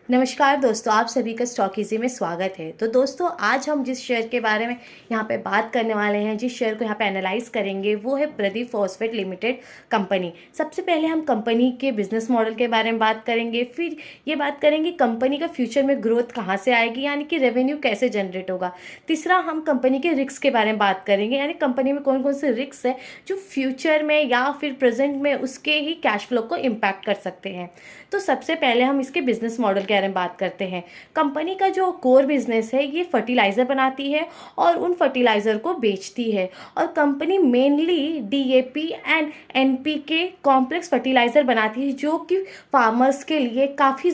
नमस्कार दोस्तों, आप सभी का स्टॉक इजी में स्वागत है। तो दोस्तों, आज हम जिस शेयर के बारे में यहाँ पे बात करने वाले हैं, जिस शेयर को यहाँ पे एनालाइज करेंगे, वो है प्रदीप फॉस्फेट लिमिटेड कंपनी। सबसे पहले हम कंपनी के बिजनेस मॉडल के बारे में बात करेंगे, फिर ये बात करेंगे कंपनी का फ्यूचर में ग्रोथ कहाँ से आएगी, यानी कि रेवेन्यू कैसे जनरेट होगा। तीसरा, हम कंपनी के रिस्क के बारे में बात करेंगे, यानी कंपनी में कौन कौन से रिस्क है जो फ्यूचर में या फिर प्रेजेंट में उसके ही कैश फ्लो को इम्पैक्ट कर सकते हैं। तो सबसे पहले हम इसके बिजनेस मॉडल के बारे में बात करते हैं। कंपनी का जो कोर बिजनेस है, ये फर्टिलाइज़र बनाती है और उन फर्टिलाइज़र को बेचती है। और company mainly DAP and NPK complex fertiliser बनाती है, जो कि फार्मर्स के लिए काफ़ी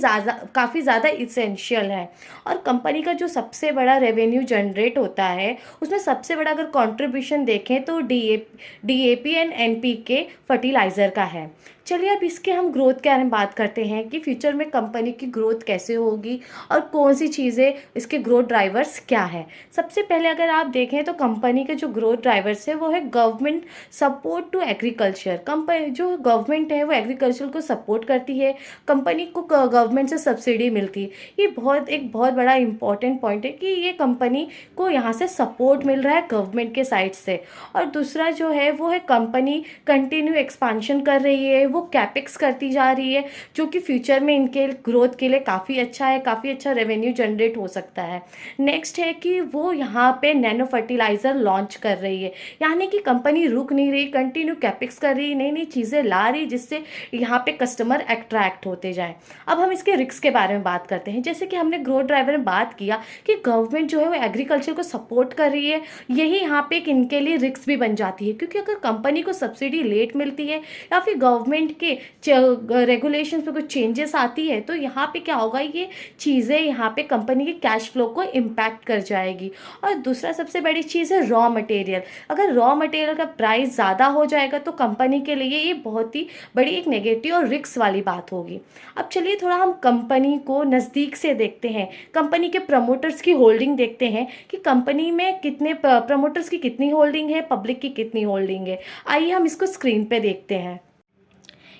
ज़्यादा इसेंशियल है। और कंपनी का जो सबसे बड़ा रेवेन्यू जनरेट होता है, उसमें सबसे बड़ा अगर कंट्रीब्यूशन देखें तो डीएपी एंड एनपीके फर्टिलाइज़र का है। चलिए अब इसके हम ग्रोथ के बारे में बात करते हैं कि फ्यूचर में कंपनी की ग्रोथ कैसे होगी और कौन सी चीज़ें इसके ग्रोथ ड्राइवर्स क्या है। सबसे पहले अगर आप देखें तो कंपनी के जो ग्रोथ ड्राइवर्स है वो है government support to agriculture. Company जो गवर्नमेंट है वो एग्रीकल्चर को सपोर्ट करती है, कंपनी को गवर्नमेंट से सब्सिडी मिलती है। ये एक बहुत बड़ा इंपॉर्टेंट पॉइंट है कि ये कंपनी को यहाँ से सपोर्ट मिल रहा है गवर्नमेंट के साइड से। और दूसरा जो है वो है कंपनी कंटिन्यू एक्सपांशन कर रही है, वो कैपेक्स करती जा रही है, जो कि फ्यूचर में इनके ग्रोथ के लिए काफ़ी अच्छा है, काफ़ी अच्छा रेवेन्यू जनरेट हो सकता है। नेक्स्ट है कि वो यहाँ पे नैनो फर्टिलाइज़र लॉन्च कर रही है, यानी कि कंपनी रुक नहीं रही, कंटिन्यू कैपेक्स कर रही, नई नई चीज़ें ला रही, जिससे यहाँ पे कस्टमर अट्रैक्ट होते जाएँ। अब हम इसके रिस्क के बारे में बात करते हैं। जैसे कि हमने ग्रोथ ड्राइवर में बात किया कि गवर्नमेंट जो है वो एग्रीकल्चर को सपोर्ट कर रही है, यही यहाँ पे एक इनके लिए रिस्क भी बन जाती है, क्योंकि अगर कंपनी को सब्सिडी लेट मिलती है या फिर गवर्नमेंट के रेगुलेशंस में कुछ चेंजेस आती है, तो यहाँ पे क्या होगा, ये चीज़ें यहाँ पे कंपनी के कैश फ्लो को इम्पैक्ट कर जाएगी। और दूसरा सबसे बड़ी चीज़ है रॉ मटेरियल। अगर रॉ मटेरियल का प्राइस ज़्यादा हो जाएगा तो कंपनी के लिए ये बहुत ही बड़ी एक नेगेटिव और रिस्क वाली बात होगी। अब चलिए थोड़ा हम कंपनी को नज़दीक से देखते हैं, कंपनी के प्रमोटर्स की होल्डिंग देखते हैं कि कंपनी में कितने प्रमोटर्स की कितनी होल्डिंग है, पब्लिक की कितनी होल्डिंग है। आइए हम इसको स्क्रीन पे देखते हैं।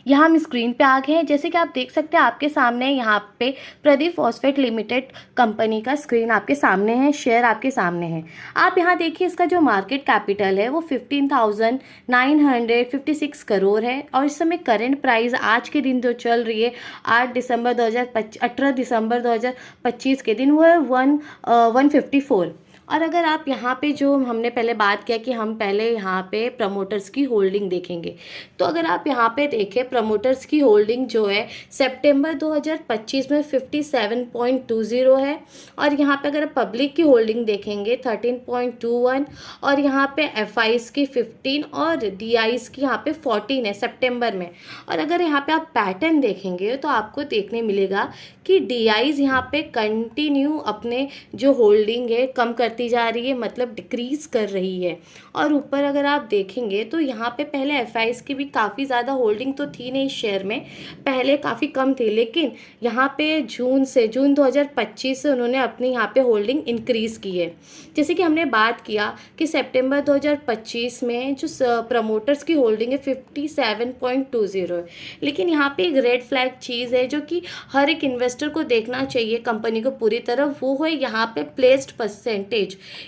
यहाँ हम स्क्रीन पे आ गए हैं। जैसे कि आप देख सकते हैं, आपके सामने यहाँ पे प्रदीप फॉस्फेट लिमिटेड कंपनी का स्क्रीन आपके सामने है, शेयर आपके सामने है। आप यहाँ देखिए, इसका जो मार्केट कैपिटल है वो 15,956 करोड़ है। और इस समय करंट प्राइस आज के दिन जो चल रही है 18 दिसंबर 2025 के दिन, वो है 154। और अगर आप यहाँ पे जो हमने पहले बात किया कि हम पहले यहाँ पे प्रमोटर्स की होल्डिंग देखेंगे, तो अगर आप यहाँ पे देखें प्रमोटर्स की होल्डिंग जो है सितंबर 2025 में 57.20 है। और यहाँ पे अगर पब्लिक की होल्डिंग देखेंगे 13.21, और यहाँ पे एफआईज की 15 और डीआईज की यहाँ पे 14 है सितंबर में। और अगर यहाँ पे आप पैटर्न देखेंगे तो आपको देखने मिलेगा कि डीआईज यहाँ पे कंटिन्यू अपने जो होल्डिंग है कम करती जा रही है, मतलब डिक्रीज कर रही है। और ऊपर अगर आप देखेंगे तो यहाँ पे पहले एफआईज की भी काफ़ी ज़्यादा होल्डिंग तो थी नहीं शेयर में, पहले काफ़ी कम थी, लेकिन यहाँ पे जून 2025 से उन्होंने अपनी यहाँ पे होल्डिंग इंक्रीज़ की है। जैसे कि हमने बात किया कि सितंबर 2025 में जो प्रमोटर्स की होल्डिंग है 57.20 है, लेकिन यहाँ पे एक रेड फ्लैग चीज़ है जो कि हर एक इन्वेस्टर को देखना चाहिए कंपनी को पूरी तरह, वो है यहाँ पे प्लेस्ड परसेंटेज।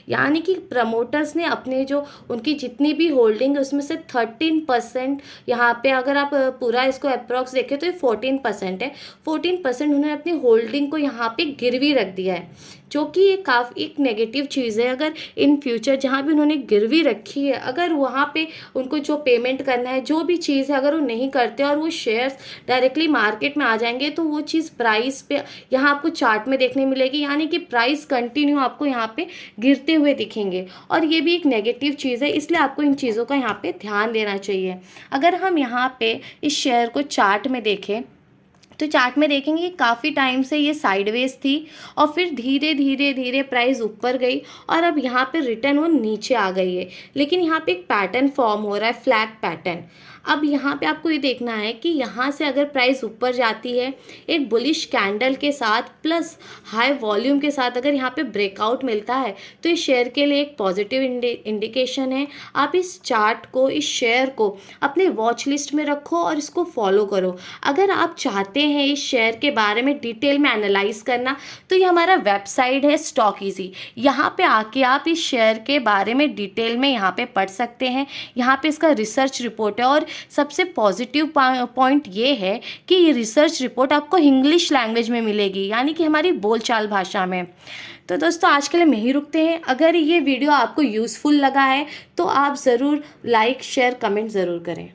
यानी कि प्रमोटर्स ने अपने जो उनकी जितनी भी होल्डिंग है उसमें से 13% यहाँ पे, अगर आप पूरा इसको अप्रॉक्स देखें तो ये 14% है। 14% उन्होंने अपनी होल्डिंग को यहाँ पे गिरवी रख दिया है, जो कि ये काफ़ी एक नेगेटिव चीज़ है। अगर इन फ्यूचर जहाँ भी उन्होंने गिरवी रखी है, अगर वहाँ पे उनको जो पेमेंट करना है, जो भी चीज़ है, अगर वो नहीं करते और वो शेयर्स डायरेक्टली मार्केट में आ जाएंगे, तो वो चीज़ प्राइस पे यहाँ आपको चार्ट में देखने मिलेगी, यानी कि प्राइस कंटिन्यू आपको यहाँ पे गिरते हुए दिखेंगे। और ये भी एक नेगेटिव चीज़ है, इसलिए आपको इन चीज़ों का यहाँ पे ध्यान देना चाहिए। अगर हम यहाँ पे इस शेयर को चार्ट में देखें तो चार्ट में देखेंगे कि काफ़ी टाइम से ये साइडवेज थी और फिर धीरे धीरे धीरे प्राइस ऊपर गई और अब यहाँ पे रिटर्न वो नीचे आ गई है, लेकिन यहाँ पे एक पैटर्न फॉर्म हो रहा है, फ्लैग पैटर्न। अब यहाँ पे आपको ये देखना है कि यहाँ से अगर प्राइस ऊपर जाती है एक बुलिश कैंडल के साथ प्लस हाई वॉल्यूम के साथ, अगर यहाँ पे ब्रेकआउट मिलता है तो इस शेयर के लिए एक पॉजिटिव इंडिकेशन है। आप इस चार्ट को, इस शेयर को अपने वॉच लिस्ट में रखो और इसको फॉलो करो। अगर आप चाहते हैं इस शेयर के बारे में डिटेल में एनालाइज करना तो ये हमारा वेबसाइट है स्टॉक इजी। यहाँ पे आके आप इस शेयर के बारे में डिटेल में यहाँ पे पढ़ सकते हैं। यहाँ पे इसका रिसर्च रिपोर्ट है और सबसे पॉजिटिव पॉइंट ये है कि ये रिसर्च रिपोर्ट आपको इंग्लिश लैंग्वेज में मिलेगी, यानी कि हमारी बोलचाल भाषा में। तो दोस्तों आज के लिए हम यहीं रुकते हैं। अगर ये वीडियो आपको यूज़फुल लगा है तो आप ज़रूर लाइक शेयर कमेंट ज़रूर करें।